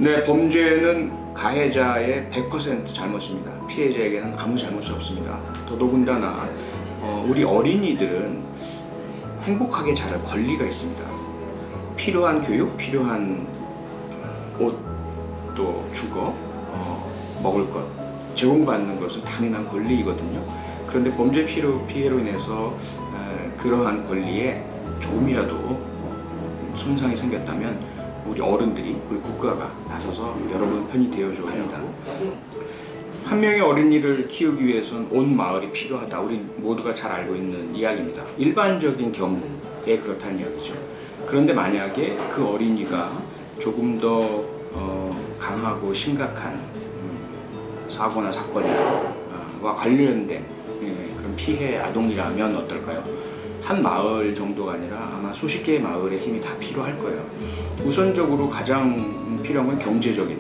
네, 범죄는 가해자의 100% 잘못입니다. 피해자에게는 아무 잘못이 없습니다. 더더군다나 우리 어린이들은 행복하게 자랄 권리가 있습니다. 필요한 교육, 필요한 옷, 또 주거, 먹을 것 제공받는 것은 당연한 권리이거든요. 그런데 범죄 피해로 인해서 그러한 권리에 조금이라도 손상이 생겼다면 우리 어른들이, 그리고 국가가 나서서 여러분 편이 되어줘야 합니다. 한 명의 어린이를 키우기 위해서는 온 마을이 필요하다. 우리 모두가 잘 알고 있는 이야기입니다. 일반적인 경우에 그렇다는 이야기죠. 그런데 만약에 그 어린이가 조금 더 강하고 심각한 사고나 사건과 관련된 그런 피해 아동이라면 어떨까요? 한 마을 정도가 아니라 아마 수십 개의 마을의 힘이 다 필요할 거예요. 우선적으로 가장 필요한 건 경제적인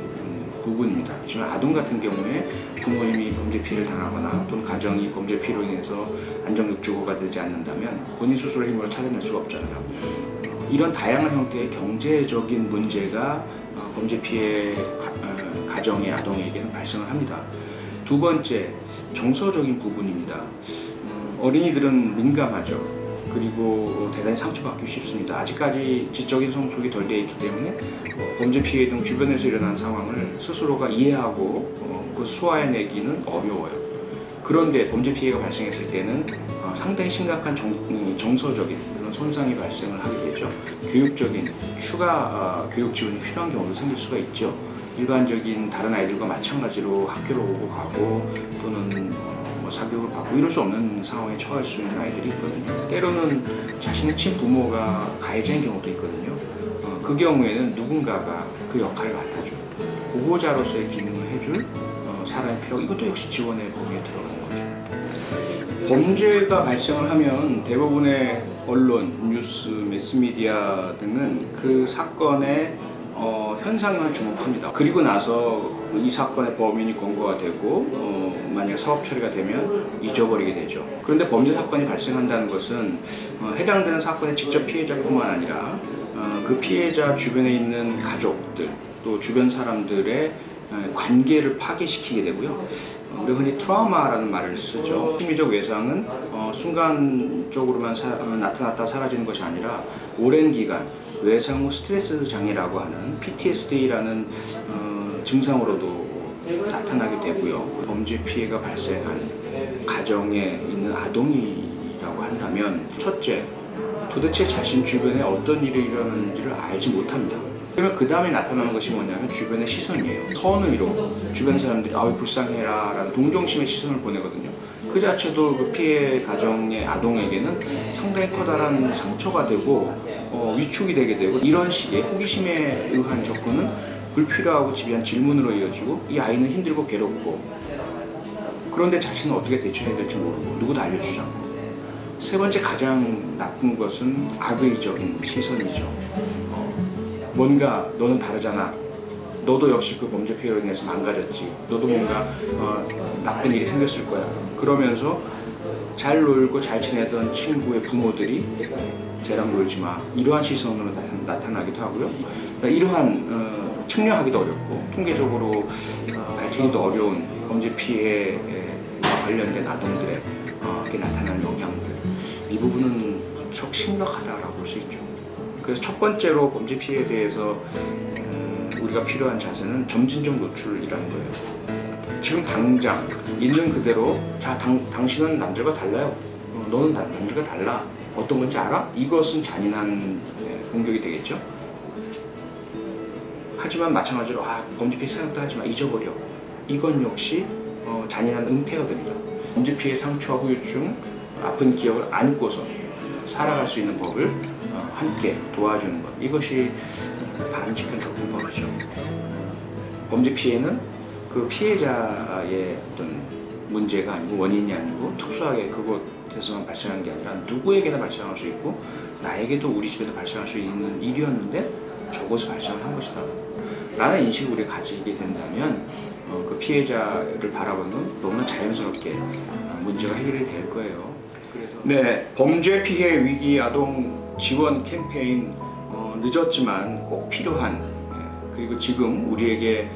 부분입니다. 하지만 아동 같은 경우에 부모님이 범죄 피해를 당하거나 또는 가정이 범죄 피해로 인해서 안정적 주거가 되지 않는다면 본인 스스로 힘으로 찾아낼 수가 없잖아요. 이런 다양한 형태의 경제적인 문제가 범죄 피해 가정의 아동에게는 발생을 합니다. 두 번째, 정서적인 부분입니다. 어린이들은 민감하죠. 그리고 대단히 상처받기 쉽습니다. 아직까지 지적인 성숙이 덜 되어 있기 때문에 범죄 피해 등 주변에서 일어난 상황을 스스로가 이해하고 그 소화해내기는 어려워요. 그런데 범죄 피해가 발생했을 때는 상당히 심각한 정서적인 그런 손상이 발생을 하게 되죠. 교육적인 추가 교육 지원이 필요한 경우도 생길 수가 있죠. 일반적인 다른 아이들과 마찬가지로 학교를 오고 가고 또는 사교육을 받고 이럴 수 없는 상황에 처할 수 있는 아이들이 있거든요. 때로는 자신의 친부모가 가해자인 경우도 있거든요. 그 경우에는 누군가가 그 역할을 맡아줄, 보호자로서의 기능을 해줄 사람이 필요하고, 이것도 역시 지원의 범위에 들어가는 거죠. 범죄가 발생을 하면 대부분의 언론, 뉴스, 매스미디어 등은 그 사건의 현상에만 주목합니다. 그리고 나서 이 사건의 범인이 검거가 되고 만약 사법 처리가 되면 잊어버리게 되죠. 그런데 범죄 사건이 발생한다는 것은 해당되는 사건의 직접 피해자뿐만 아니라 그 피해자 주변에 있는 가족들, 또 주변 사람들의 관계를 파괴시키게 되고요. 우리가 흔히 트라우마라는 말을 쓰죠. 심리적 외상은 순간적으로만 나타났다 사라지는 것이 아니라 오랜 기간 외상 후 스트레스 장애라고 하는 PTSD라는 증상으로도 나타나게 되고요. 범죄 피해가 발생한 가정에 있는 아동이라고 한다면, 첫째, 도대체 자신 주변에 어떤 일이 일어나는지를 알지 못합니다. 그러면 그 다음에 나타나는 것이 뭐냐면 주변의 시선이에요. 선의로 주변 사람들이 아유 불쌍해라 라는 동정심의 시선을 보내거든요. 그 자체도 그 피해 가정의 아동에게는 상당히 커다란 상처가 되고 위축이 되게 되고, 이런 식의 호기심에 의한 접근은 불필요하고 집요한 질문으로 이어지고 이 아이는 힘들고 괴롭고, 그런데 자신은 어떻게 대처해야 될지 모르고 누구도 알려주지 않고. 세 번째, 가장 나쁜 것은 악의적인 시선이죠. 뭔가 너는 다르잖아. 너도 역시 그 범죄 피해로 인해서 망가졌지. 너도 뭔가 나쁜 일이 생겼을 거야. 그러면서 잘 놀고 잘 지내던 친구의 부모들이 쟤랑 놀지 마. 이러한 시선으로 나타나기도 하고요. 그러니까 이러한 측량하기도 어렵고 통계적으로 밝히기도 어려운 범죄 피해와 관련된 아동들에게 나타나는 영향들, 이 부분은 무척 심각하다라고 볼 수 있죠. 그래서 첫 번째로 범죄 피해에 대해서 우리가 필요한 자세는 점진적 노출이라는 거예요. 지금 당장 있는 그대로, 자, 당신은 남들과 달라요. 너는 남들과 달라. 어떤 건지 알아? 이것은 잔인한 공격이 되겠죠. 하지만 마찬가지로 범죄 피해 생각도 하지만 잊어버려. 이건 역시 잔인한 은폐가 됩니다. 범죄 피해 상처와 후유증, 아픈 기억을 안고서 살아갈 수 있는 법을 함께 도와주는 것, 이것이 바람직한 접근법이죠. 범죄 피해는 그 피해자의 어떤 문제가 아니고, 원인이 아니고 특수하게 그곳에서만 발생한 게 아니라 누구에게나 발생할 수 있고 나에게도 우리 집에도 발생할 수 있는 일이었는데 저곳에 발생을 한 것이다 라는 인식을 우리가 가지게 된다면 그 피해자를 바라보는 건 너무나 자연스럽게 문제가 해결이 될 거예요. 그래서 네, 범죄 피해 위기 아동 지원 캠페인 늦었지만 꼭 필요한 그리고 지금 우리에게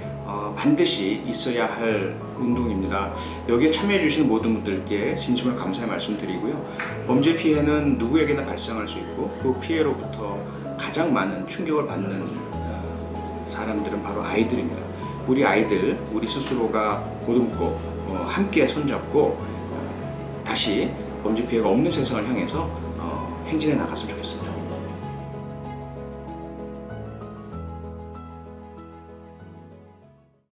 반드시 있어야 할 운동입니다. 여기에 참여해 주시는 모든 분들께 진심으로 감사의 말씀드리고요. 범죄 피해는 누구에게나 발생할 수 있고 그 피해로부터 가장 많은 충격을 받는 사람들은 바로 아이들입니다. 우리 아이들, 우리 스스로가 보듬고 함께 손잡고 다시 범죄 피해가 없는 세상을 향해서 행진해 나갔으면 좋겠습니다.